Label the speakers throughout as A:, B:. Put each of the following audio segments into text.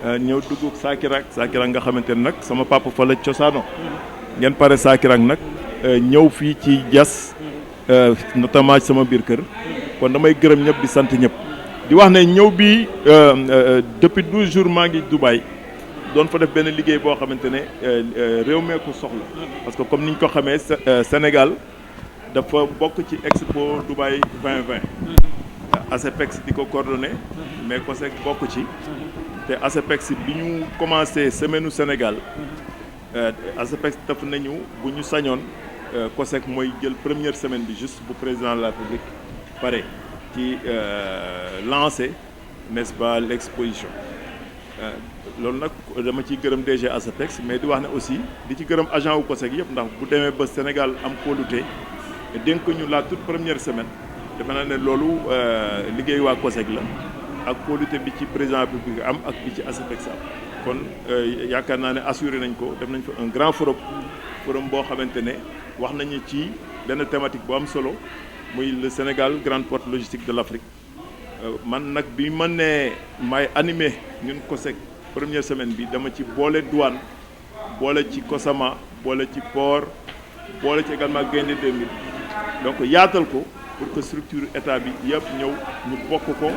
A: ñëw dugg Sakirak nga xamante ne nag sama papa fa la cosaano ngeen pare Sakirak nag ñëw fii ci Diass notamment ci sama biir kër kon damay gërëm ñëpp di sant ñëpp di wax ne ñëw bi depuis 12 jours maa ngi Dubaï doon fa def benn liggéey boo xamante ne réew mee ko soxla parce que comme ni ñu ko xamee Sénégal dafa bokk ci Expo Dubaï 2020 ASEPEX di ko coordonné mais COSEC bokk ci te ASEPEX bi ñu commencé semaine u Sénégal ASEPEX daf nañu bu ñu sañoon COSEC mooy jël première semaine bi juste bu président de la République pare ci lancé n'est-ce pas l'exposition loolu nag dama ciy gërëm DG ASEPEX mais di wax ne aussi di ci gërëm agent wu COSEC yëpp ndax bu demee ba Sénégal am kóolute dénk ñu la toute première semaine defe naa ne loolu liggéey waa COSEC la ak kóolute bi ci président République am ak bi ci ASEPEX am kon yaakaar naa ne assuré nañ ko def nañ fa un grand forum boo xamante ne wax nañu ci benn thématique bu am solo muy le Sénégal grande porte logistique de l'Afrique man nag bi ma nee may animé ñun COSEC première semaine bi dama ci boole douane boole ci COSAMA boole ci port boole ci également Gaïndé 2000 donc yaatal ko pour que structure état bi yëpp ñëw ñu bokk ko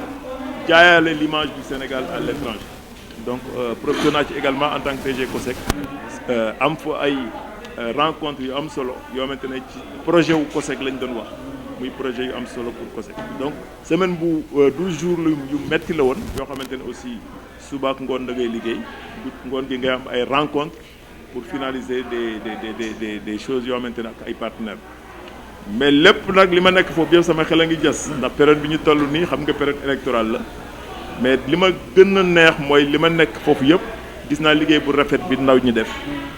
A: jaayaale l'image du Sénégal à l'étranger donc profité naa ci également en tant que DG COSEC am fa ay rencontre yu am solo yoo xamante ne ci projet wu COSEC lañ doon wax muy projet yu am solo pour COSEC donc semaine bu 12 jours yu metti la woon yoo xamante ne aussi suba ak ngoon da ngay liggéey ngoon gi ngay am ay rencontre pour finaliser des choses yoo xamante ne ak ay partenaires mais lépp nag li ma nekk foofu yëpp sama xel a ngi jas ndax période bi ñu toll nii xam nga période électorale la mais li ma gën a neex mooy li ma nekk foofu yëpp gis naa liggéey bu rafet bi ndaw ñi def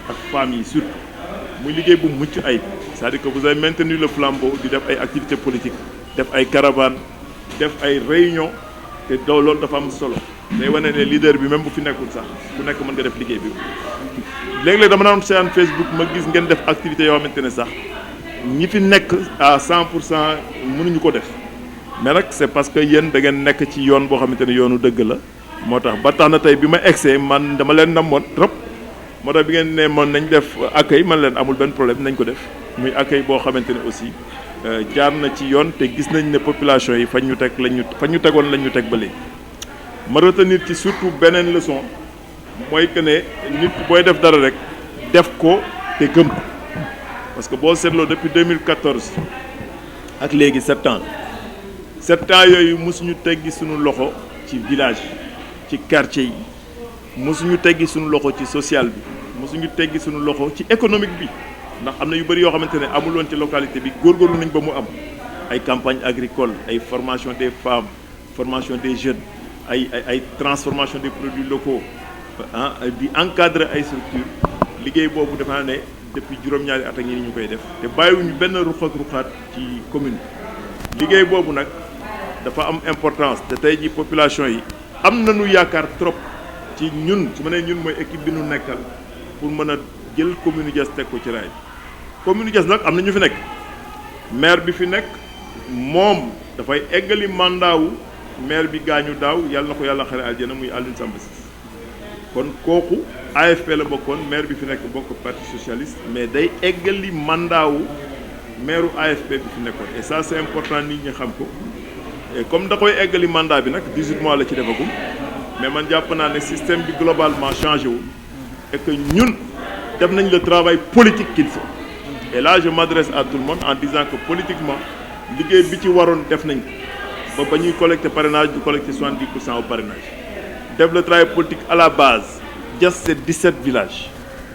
A: ak femmes yi surtout muy liggéey bu mucc ayib c'est-à-dire que vous avez maintenu le flambeau di def ay activités politiques def ay caravanes def ay réunions te doo loolu dafa am solo day wane ne leader bi même bu fi nekkul sax ku nekk mën nga def liggéey bi léeg-léeg dama naan seen Facebook ma gis ngeen def activités yoo xamante ne sax ñi fi nekk à 100% mënuñu ko def mais nag c'est parce que yéen da ngeen nekk ci yoon boo xamante ne yoonu dëgg la moo tax ba tax na tey bi ma egsee man dama leen namoon trop moo tax bi ngeen ne moon nañ def accueil man leen amul benn problème nañ ko def muy accueil boo xamante ne aussi jaar na ci yoon te gis nañ ne population yi fañ ñu teg fañ ñu tegoon lañ ñu teg ba léegi ma retenir ci surtout beneen leçon mooy que ne nit booy def dara rek def ko te gëm ko parce que boo seetloo depuis 2014 ak léegi 7 ans yooyu mosuñu teggi suñu loxo ci village ci quartier yi mosuñu teggi suñu loxo ci social bi mosuñu teggi suñu loxo ci économique bi ndax am na yu bëri yoo xamante ne amul woon ci localité bi góorgóorlu nañ ba mu am ay campagne agricole ay formation des femmes formation des jeunes ay transformation des produits locaux di encadrer ay structures liggéey boobu dafa ne depuis juróom-ñaari at ak ñi ñu koy def te bàyyiwuñu benn ruq ak ruqaat ci commune liggéey boobu nag dafa am importance te tey ji population yi am nañu yaakaar trop ci ñun su ma nee ñun mooy équipe bi nu nekkal pour mën a jël commune Diass teg ko ci raay commune Diass nag am na ñu fi nekk maire bi fi nekk moom dafay eggali mandat wu maire bi gaañu daaw yàlla na ko yàlla xare aljana muy Alioune Samba Ciss kon kooku AFP la bokkoon maire bi fi nekk bokk parti socialiste mais day eggali mandat wu maire AFP bi fi nekkoon et ça c'est important nit ñi xam ko et comme da koy eggali mandat bi nag 18 mois la ci defagum mais man jàpp naa ne système bi globalement changé wul et que ñun def nañ le travail politique qu'il faut et là je m'adresse à tout le monde en disant que politiquement liggéey bi ci waroon def nañ ko ba ñuy collecter parrainage du collecter 70% au parrainage def le travail politique à la base Diass c'est 17 villages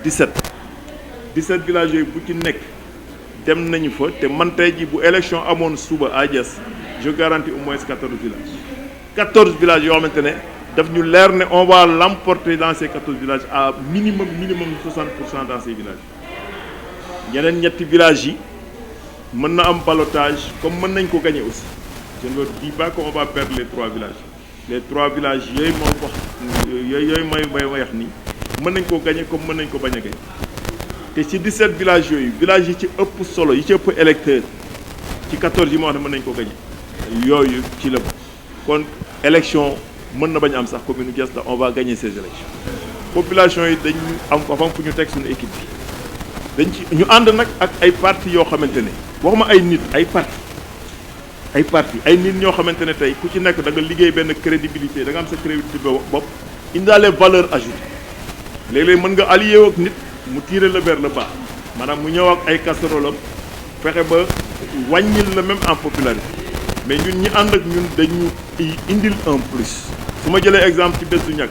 A: 17 villages yooyu bu ci nekk dem nañu fa te man tey ji bu élection amoon suba à Diass je garantis au moins 14 villages yoo xamante ne daf ñu leer ne on va l'emporter dans ces 14 villages à minimum 60% dans ces villages ñeneen ñetti villages yi mën na am ballottage comme mën nañ ko gagner aussi je ne dis pas qu'on va perdre les 3 villages yooyu moo wax yooyu may wax ni mën nañ koo gagner comme mën nañ ko bañ a gagner te ci 17 villages yooyu villages yi ci ëpp solo yi ci ëpp électeurs ci 14 yi moo wax ne mën nañ ko gagner yooyu ci la kon élection mën na bañ am sax commune Diass on va gagner ces élections population yi dañ am fu ñu teg suñu équipe bi dañ ci ñu ànd nag ak ay parti yoo xamante ne waxuma ay nit ay parti ay nit ñoo xamante ne tey ku ci nekk da nga liggéey benn crédibilité da nga am sa crédibilité bopp indaale valeur ajoutée léeg-léeg mën nga allié ak nit mu tirer le vers le bas maanaam mu ñëw ak ay casserole am fexe ba wàññil la même en popularité mais ñun ñi ànd ak ñun dañu indil un plus su ma jëlee exemple ci bés du ñàkk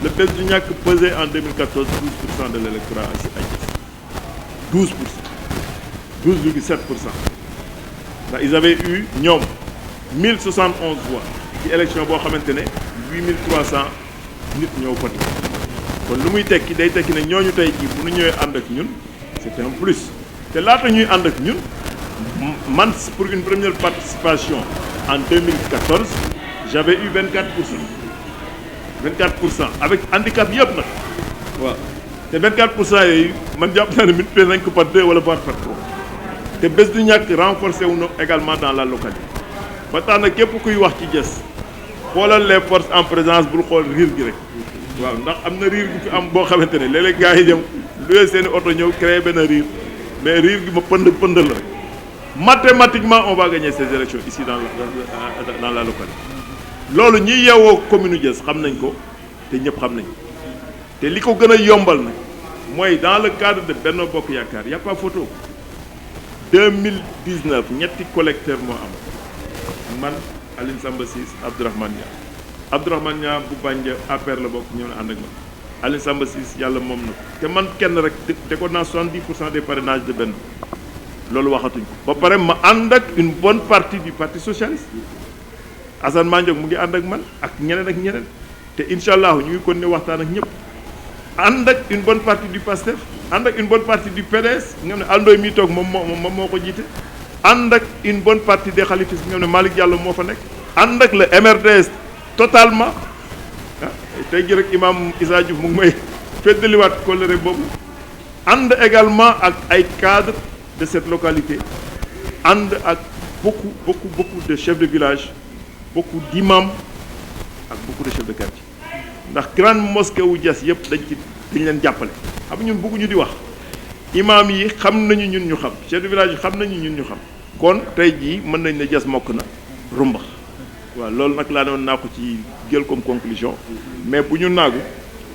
A: le bés du ñàkk pesait en 2014 12% de l'électorat à Diass 12,7%. ndax ils avaient eu ñoom 1071 voix ci élection boo xamante ne 8300 nit ñoo voté kon lu muy tekki day tekki ne ñooñu tey jii bu ñu ñëwee ànd ak ñun c'est un plus te laata ñuy ànd ak ñun man pour une première participation en 2014 j'avais eu 24% avec handicap yëpp nag waaw te 24% yooyu man jàpp naa ne multiplié nañ ko par 2 wala par 3 te bés du ñàkk renforcé wu na également dans la localité ba tax na képp kuy wax ci Diass xoolal les forces en présence bul xool riir gi rek waaw ndax am na riir gi fi am boo xamante ne léeg-léeg gars yi dem luwee seeni oto ñëw créé benn riir mais riir gi ma pënd la rek mathématiquement on va gagner ces élections ici dans la localité loolu ñi yeewoo commune Diass xam nañ ko te ñëpp xam nañ ko te li ko gën a yombal nag mooy dans le cadre de Benno Bokk Yaakaar y a pas photo 2019 ñetti collecteur moo am man Aline Samba Ciss Abdourahmane Niang bu Bandia APR la bokk ñëw na ànd ak man Aline Samba Ciss yàlla moom na ko te man kenn rek décote naa 70% des parrainages de Benno loolu waxatuñ ko ba pare ma ànd ak une bonne partie du parti socialiste Assane Mandiok mu ngi ànd ak man ak ñeneen te incha allah ñu ngi continuer waxtaan ak ñëpp ànd ak une bonne partie du PASTEF ànd ak une bonne partie du PDS nga xam ne Alndoy mi toog moom moo ko jiite ànd ak une bonne partie des xalifis nga xam ne Malick Diallo moo fa nekk ànd ak le MRDS totalement tey jii rek imam Issa Diouf mu ngi may feddaliwaat kóllëre boobu ànd également ak ay cadres de cette localité ànd ak beaucoup de chefs de village beaucoup d'imams ak beaucoup de chefs de quartier ndax grande mosquée wu Diass yëpp dañ leen jàppale xam ñun bëgguñu di wax imam yi xam nañu ñun ñu xam chef de village yi xam nañu ñun ñu xam kon tey jii mën nañ ne Diass mokk na rumbax waaw loolu nag laa doon naa ko ci jël comme conclusion mais bu ñu naagu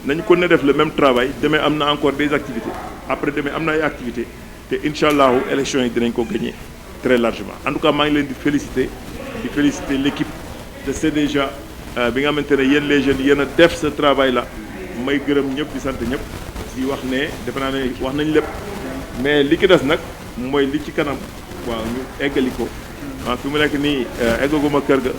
A: nañu ko ne def le même travail demain am na encore des activités après demain am na ay activités te incha allahu élection yi dinañ ko gagner très largement en tout cas maa ngi leen di féliciter l'équipe de CDJA bi nga xamante ne yéen les jeunes yéen a def ce travail là may gërëm ñëpp di sant ñëpp di wax ne defe naa ne wax nañ lépp mais li ki des nag mooy li ci kanam waaw ñu eggali ko waaw fi mu nekk nii eggaguma kër ga